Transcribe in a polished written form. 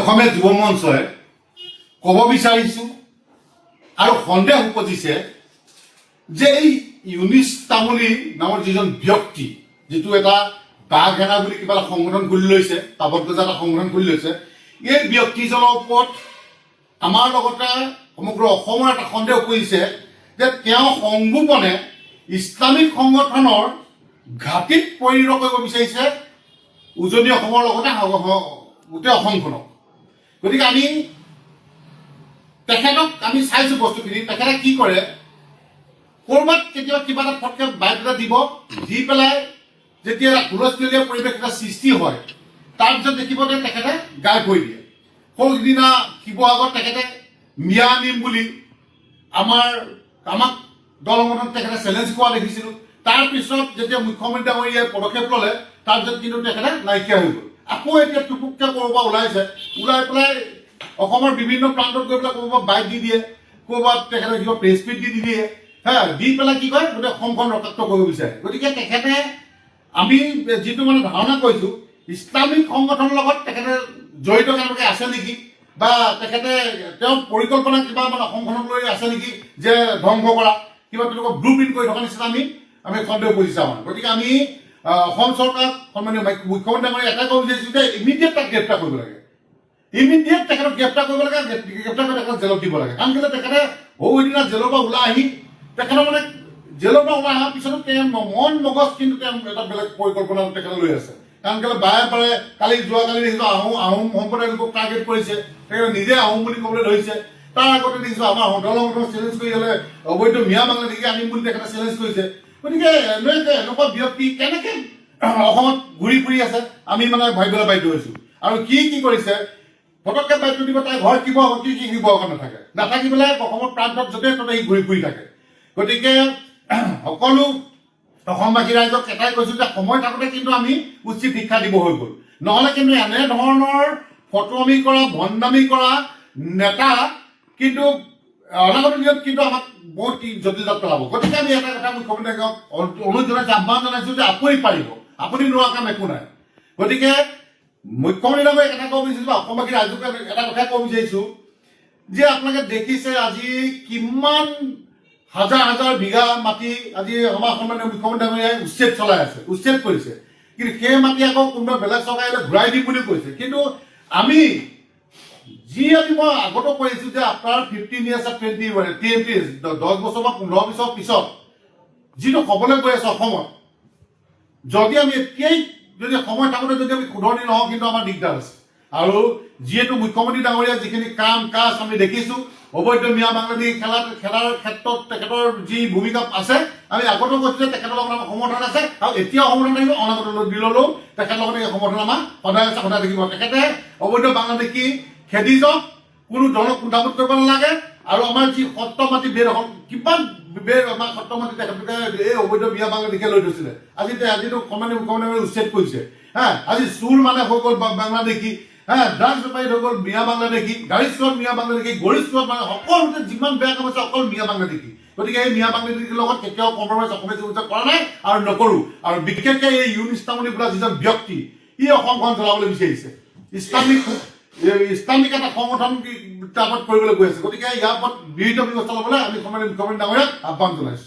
অসমীয়া যুৱ মঞ্চই ক'ব বিচাৰিছোঁ আৰু সন্দেহ উপজিছে যে এই ইউনিছ তামুলী নামৰ যিজন ব্যক্তি, যিটো এটা বাঘ সেনা বুলি কিবা এটা সংগঠন খুলি লৈছে, তাবত গজা এটা সংগঠন খুলি লৈছে, এই ব্যক্তিজনৰ ওপৰত আমাৰ লগতে সমগ্ৰ অসমৰ এটা সন্দেহ উপজিছে যে তেওঁ সংগোপনে ইছলামিক সংগঠনৰ ঘাটিত পৰিণত কৰিব বিচাৰিছে উজনি অসমৰ লগতে গোটেই অসমখনক। গতিকে আমি তেখেতক আমি চাইছোঁ বস্তুখিনি, তেখেতে কি কৰে, ক'ৰবাত কেতিয়াবা কিবা এটা ফটকে বাইক এটা দিব, দি পেলাই যেতিয়া হুলস্থুলীয়া পৰিৱেশ এটা সৃষ্টি হয়, তাৰপিছত দেখিব যে তেখেতে গায়ব হৈ দিয়ে। সৌদিনা শিৱসাগৰত তেখেতে মিয়া নিম বুলি আমাক দল সংগঠন তেখেতে চেলেঞ্জ কৰা দেখিছিলোঁ। তাৰপিছত যেতিয়া মুখ্যমন্ত্ৰী ডাঙৰীয়াই পদক্ষেপ ল'লে, তাৰপিছত কিন্তু তেখেতে নাইকিয়া হৈ গ'ল। আকৌ এতিয়া টুপুককৈ ক'ৰবাত ওলাইছে, ওলাই পেলাই অসমৰ বিভিন্ন প্ৰান্তত গৈ পেলাই ক'ৰবাত বাইক দি দিয়ে, ক'ৰবাত তেখেতে কিবা প্ৰেছ মিট দি দিয়ে, দি পেলাই কি কয় গোটেই অসমখন ৰক্তাক্ত কৰিব বিচাৰে। গতিকে তেখেতে আমি যিটো মানে ধাৰণা কৰিছোঁ, ইছলামিক সংগঠনৰ লগত তেখেতে জড়িত কেনেবাকৈ আছে নেকি, বা তেখেতে তেওঁৰ পৰিকল্পনা কিবা মানে অসমখনক লৈ আছে নেকি যে ধ্বংস কৰা, কিবা তেনেকুৱা ব্লু প্ৰিণ্ট কৰি থকা নিচিনা আমি সন্দেহ কৰিছোঁ আমাৰ। গতিকে আমি অসম চৰকাৰক সন্মানীয় মুখ্যমন্ত্ৰী ডাঙৰীয়াই এটাই ক'ব বিচাৰিছোঁ যে ইমিডিয়েট তাক গ্ৰেপ্তাৰ কৰিব লাগে, ইমিডিয়েট তেখেতক গ্ৰেপ্তাৰ কৰিব লাগে, গ্ৰেপ্তাৰ কৰি তেখেতক জেলত দিব লাগে। কাৰণ কেলৈ তেখেতে সৌদিনা জেলৰ পৰা ওলাই আহি তেখেতৰ মানে জেলৰ পৰা ওলাই অহাৰ পিছতো তেওঁ মন মগজ কিন্তু তেওঁ এটা বেলেগ পৰিকল্পনা তেখেতে লৈ আছে। কাৰণ কেলৈ বাৰে বাৰে যোৱাকালি দেখিছোঁ আহোম সম্প্ৰদায়ৰ লোকক টাৰ্গেট কৰিছে, তেখেতে নিজে আহোম বুলি ক'বলৈ ধৰিছে। তাৰ আগতে দেখিছোঁ আমাৰ দল সংগঠনক চেলেঞ্জ কৰি হ'লে অবৈধ মিয়া বাংলাদেশী আনিম বুলি তেখেতে চেলেঞ্জ কৰিছে। গতিকে এনেকুৱা ব্যক্তি কেনেকে অসমত ঘূৰি ফুৰি আছে আমি মানে ভাবিবলৈ বাধ্য হৈছোঁ। আৰু কি কৰিছে, পটককৈ বাইকটো দিব, তাই ঘৰ কি শিৱসাগৰত নাথাকি পেলাই অসমৰ প্ৰান্তত য'তে ত'তে সি ঘূৰি ফুৰি থাকে। গতিকে সকলো অসমবাসী ৰাইজক এটাই কৈছোঁ যে সময় থাকোঁতে কিন্তু আমি উচিত শিক্ষা দিব হৈ গ'ল, নহ'লে কিন্তু এনেধৰণৰ ফটোৱামি কৰা, ভণ্ডামি কৰা নেতা কিন্তু অনাগত দিনত কিন্তু আমাক বহুত জটিলতাত পেলাব। গতিকে আমি এটা কথা মুখ্যমন্ত্ৰীক অনুৰোধ জনাইছোঁ, আহ্বান জনাইছোঁ যে আপুনি পাৰিব, আপুনি নোৱাৰা কাম একো নাই। গতিকে মুখ্যমন্ত্ৰী ডাঙৰীয়াক এটা ক'ব বিচাৰিছোঁ, বা অসমবাসী ৰাইজক এটা কথাই ক'ব বিচাৰিছোঁ যে আপোনালোকে দেখিছে আজি কিমান হাজাৰ হাজাৰ বিঘা মাটি আজি আমাৰ সন্মানীয় মুখ্যমন্ত্ৰী ডাঙৰীয়াই উচ্ছেদ চলাই আছে, উচ্ছেদ কৰিছে। কিন্তু সেই মাটি আকৌ কোনোবা বেলেগ চৰকাৰে ঘূৰাই দিম বুলি কৈছে। কিন্তু আমি মই আগতো কৈছোঁ যে আপোনাৰ 15 years 20 years 10 বছৰ বা 15 বছৰ পিছত যিটো হ'বলৈ গৈ আছে অসমত, যদি আমি এতিয়াই যদি সময় থাকোঁতে যদি আমি শুধৰণি নহওঁ কিন্তু আমাৰ দিগদাৰ আছে। আৰু যিহেতু মুখ্যমন্ত্ৰী ডাঙৰীয়া যিখিনি কাম কাজ আমি দেখিছোঁ, অবৈধ মিয়া বাংলাদেশী খেলাৰ ক্ষেত্ৰত তেখেতৰ যি ভূমিকা আছে, আমি আগতেও কৈছোঁ যে তেখেতৰ লগত আমাৰ সমৰ্থন আছে, আৰু এতিয়াও সমৰ্থন থাকিব, অনাগত দিনলৈও তেখেতৰ লগত এই সমৰ্থন আমাৰ সদায় আছে, সদায় থাকিব। তেখেতে অবৈধ বাংলাদেশী খেদি যাওক, কোনো ধৰণৰ কুণ্ঠাবোধ কৰিব নালাগে। আৰু আমাৰ যি সত্ৰ মাটি বেদখল, কিমান আমাৰ সত্ৰ মাটি তেখেতলোকে এই অবৈধ মিয়া বাংলাদেশীয়ে লৈ থৈছিলে, আজিতো সন্মানীয় মুখ্যমন্ত্ৰীয়ে উচ্ছেদ কৰিছে। আজি চুৰ মানে হৈ গ'ল বাংলাদেশী, ড্ৰাগছ বেপাৰীত হৈ গ'ল মিয়া বাংলাদেশী, গাড়ী চোৰত মিয়া বাংলাদেশী, গড়ি চোৰত মানে সকলোতে যিমান বেয়া কাম আছে অকল মিয়া বাংলাদেশী। গতিকে এই মিয়া বাংলাদেশীৰ লগত কেতিয়াও কম্প্ৰমাইজ অসমীয়া যুৱকে কৰা নাই আৰু নকৰোঁ। আৰু বিশেষকৈ এই ইউনিছ তামুলী বোলা যিজন ব্যক্তি, ই অসমখন চলাবলৈ বিচাৰিছে, ইছলামিক এটা সংগঠন তাপত কৰিবলৈ গৈ আছে। গতিকে ইয়াৰ ওপৰত বিহিত ব্যৱস্থা ল'বলৈ আমি সন্মানীয় মুখ্যমন্ত্ৰী ডাঙৰীয়াক আহ্বান জনাইছোঁ।